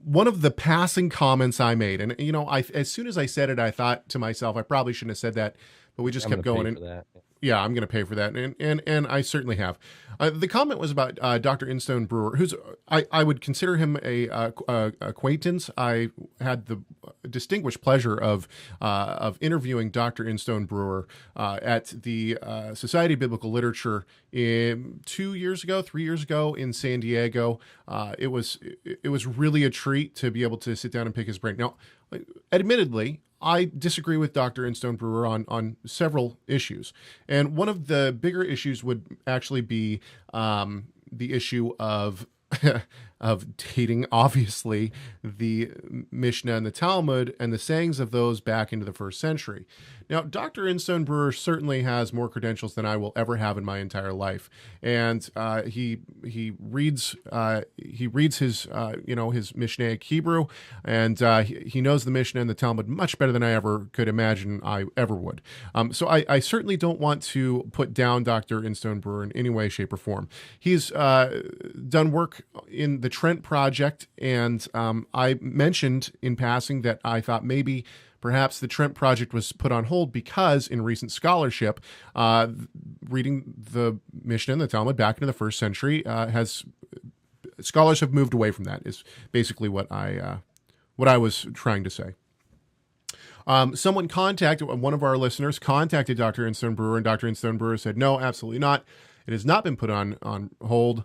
one of the passing comments I made, and as soon as I said it, I thought to myself, I probably shouldn't have said that, but we just I'm kept going to pay going. for And that. yeah, I'm going to pay for that, and I certainly have. The comment was about Dr. Instone-Brewer, who's I would consider him a acquaintance. I had the distinguished pleasure of interviewing Dr. Instone-Brewer at the Society of Biblical Literature 3 years ago in San Diego. It was really a treat to be able to sit down and pick his brain. Now, admittedly, I disagree with Dr. Instone-Brewer on several issues. And one of the bigger issues would actually be the issue of of dating, obviously, the Mishnah and the Talmud and the sayings of those back into the first century. Now, Dr. Instone-Brewer certainly has more credentials than I will ever have in my entire life, and he reads his his Mishnaic Hebrew, and he knows the Mishnah and the Talmud much better than I ever could imagine I ever would. So I certainly don't want to put down Dr. Instone-Brewer in any way, shape, or form. He's done work in the TRENT Project, and I mentioned in passing that I thought maybe perhaps the TRENT Project was put on hold because in recent scholarship, reading the Mishnah and the Talmud back into the first century scholars have moved away from that, is basically what I was trying to say. One of our listeners contacted Dr. Instone-Brewer, and Dr. Instone-Brewer said, no, absolutely not. It has not been put on hold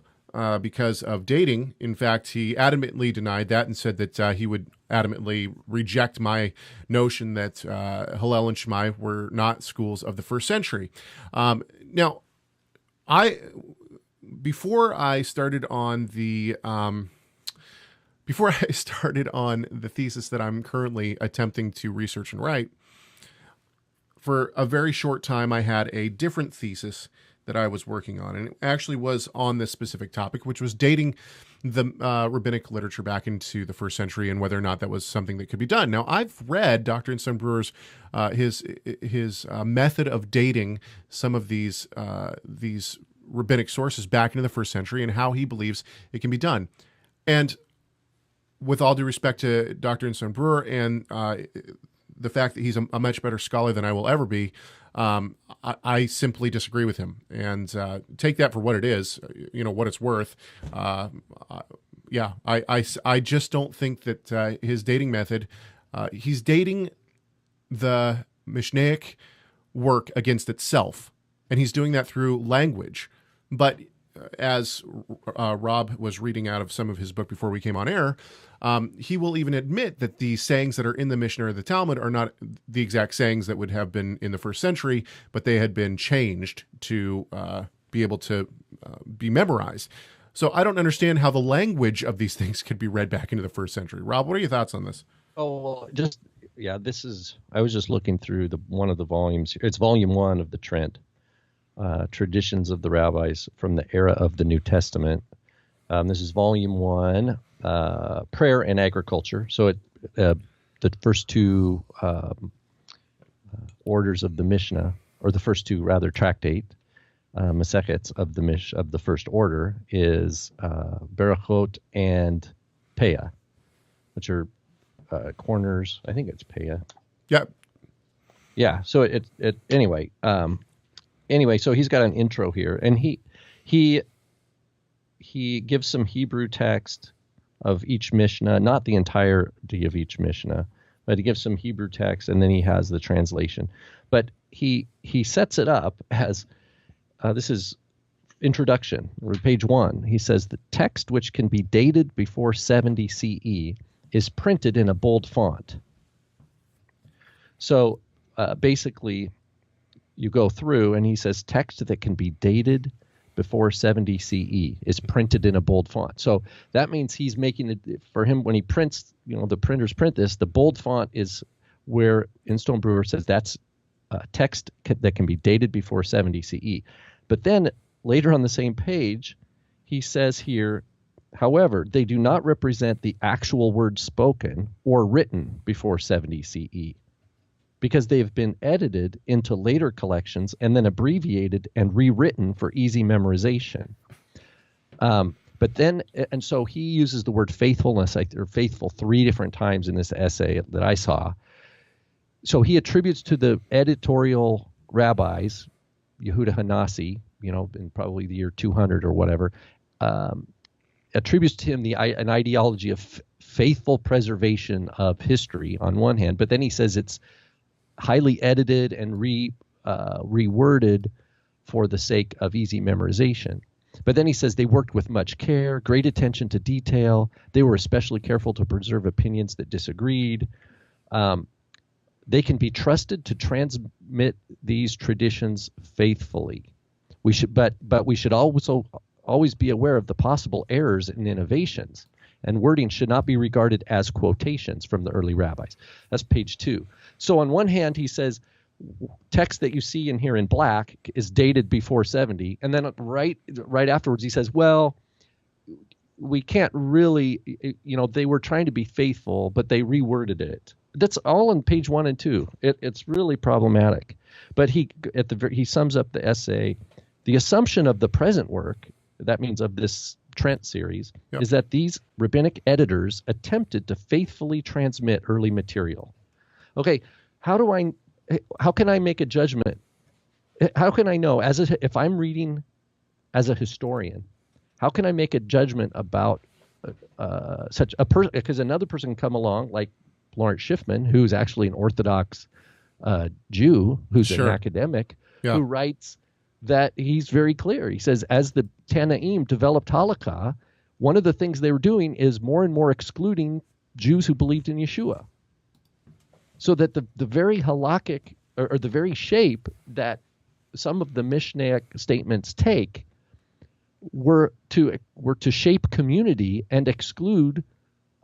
because of dating. In fact, he adamantly denied that and said that he would adamantly reject my notion that Hillel and Shammai were not schools of the first century. Now, before I started on the thesis that I'm currently attempting to research and write, for a very short time I had a different thesis that I was working on, and it actually was on this specific topic, which was dating the rabbinic literature back into the first century and whether or not that was something that could be done. Now, I've read Dr. Instone-Brewer's his method of dating some of these rabbinic sources back into the first century and how he believes it can be done. And with all due respect to Dr. Instone-Brewer and the fact that he's a much better scholar than I will ever be, I simply disagree with him, and take that for what it is, what it's worth. I just don't think that his dating method, he's dating the Mishnaic work against itself, and he's doing that through language. But as Rob was reading out of some of his book before we came on air, he will even admit that the sayings that are in the Mishnah or the Talmud are not the exact sayings that would have been in the first century, but they had been changed to be able to be memorized. So I don't understand how the language of these things could be read back into the first century. Rob, what are your thoughts on this? Oh, well, I was just looking through one of the volumes. It's volume 1 of the Trent, Traditions of the Rabbis from the Era of the New Testament. This is volume 1, Prayer and Agriculture. So the first two orders of the Mishnah, or the first two rather tractate, Masechets of the first order is Berachot and Peah, which are corners. I think it's Peah. Yeah. Yeah. So anyway. So he's got an intro here, and he gives some Hebrew text of each Mishnah, not the entirety of each Mishnah, but he gives some Hebrew text, and then he has the translation. But he sets it up as this is introduction, or page 1. He says the text, which can be dated before 70 CE, is printed in a bold font. So basically, you go through, and he says text that can be dated before 70 CE is printed in a bold font. So that means he's making it for him when he prints, the printers print this, the bold font is where Instone-Brewer says that's text that can be dated before 70 CE. But then later on the same page, he says here, however, they do not represent the actual words spoken or written before 70 CE, because they've been edited into later collections and then abbreviated and rewritten for easy memorization. But But then, and so he uses the word faithfulness, or faithful, 3 different times in this essay that I saw. So he attributes to the editorial rabbis, Yehuda Hanassi, in probably the year 200 or whatever, attributes to him an ideology of faithful preservation of history on one hand, but then he says it's highly edited and reworded for the sake of easy memorization. But then he says they worked with much care, great attention to detail. They were especially careful to preserve opinions that disagreed. They can be trusted to transmit these traditions faithfully. But we should also always be aware of the possible errors and innovations, and wording should not be regarded as quotations from the early rabbis. That's page 2. So on one hand, he says text that you see in here in black is dated before 70, and then right afterwards he says, well, we can't really, they were trying to be faithful, but they reworded it. That's all on page 1 and 2. It's really problematic. But he sums up the essay. The assumption of the present work, that means of this Trent series, yep, is that these rabbinic editors attempted to faithfully transmit early material. Okay, how can I make a judgment? How can I know, if I'm reading as a historian, how can I make a judgment about such a person? Because another person can come along, like Lawrence Schiffman, who's actually an Orthodox Jew, who's an academic, who writes that he's very clear. He says, as the Tanaim developed Halakha, one of the things they were doing is more and more excluding Jews who believed in Yeshua. So that the very halakhic, or the very shape that some of the Mishnaic statements take were to shape community and exclude,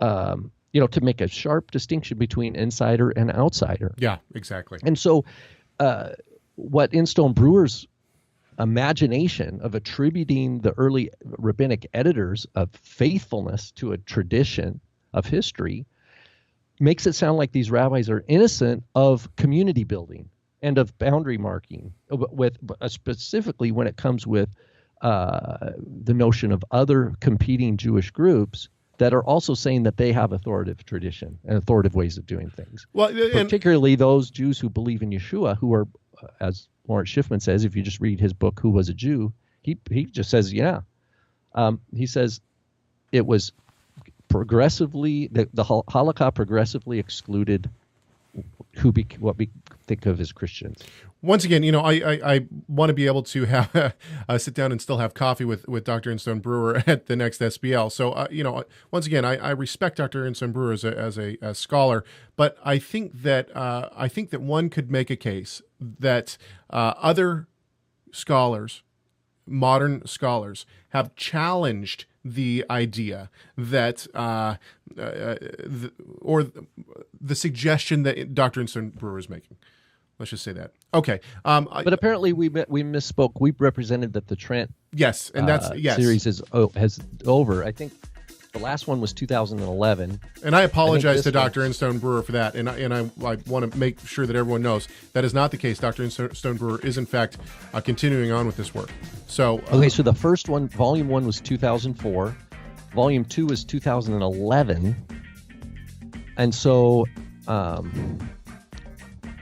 to make a sharp distinction between insider and outsider. Yeah, exactly. And so what Instone-Brewer's imagination of attributing the early rabbinic editors of faithfulness to a tradition of history makes it sound like these rabbis are innocent of community building and of boundary marking, with specifically when it comes with the notion of other competing Jewish groups that are also saying that they have authoritative tradition and authoritative ways of doing things. Well, particularly those Jews who believe in Yeshua, who are, as Lawrence Schiffman says, if you just read his book, Who Was a Jew, he just says, he says it was progressively, the Halakha progressively excluded what we think of as Christians. Once again, I want to be able to have sit down and still have coffee with Dr. Instone-Brewer at the next SBL. So, once again, I respect Dr. Instone-Brewer as a scholar, but I think that one could make a case that other scholars, modern scholars, have challenged the idea that, or the suggestion that Dr. Instone-Brewer is making. Let's just say that. Okay. But apparently we misspoke. We represented that the Trent series has over. I think the last one was 2011. And I apologize to Dr. Instone-Brewer for that. And I want to make sure that everyone knows that is not the case. Dr. Instone-Brewer is, in fact, continuing on with this work. So so the first one, Volume 1, was 2004. Volume 2 was 2011. And so...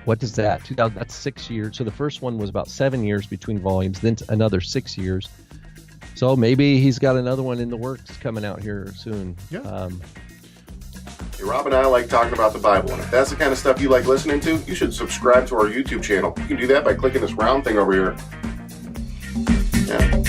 what is that? That's 6 years. So the first one was about 7 years between volumes, then another 6 years. So maybe he's got another one in the works coming out here soon. Yeah. Hey, Rob and I like talking about the Bible, and if that's the kind of stuff you like listening to, you should subscribe to our YouTube channel. You can do that by clicking this round thing over here. Yeah.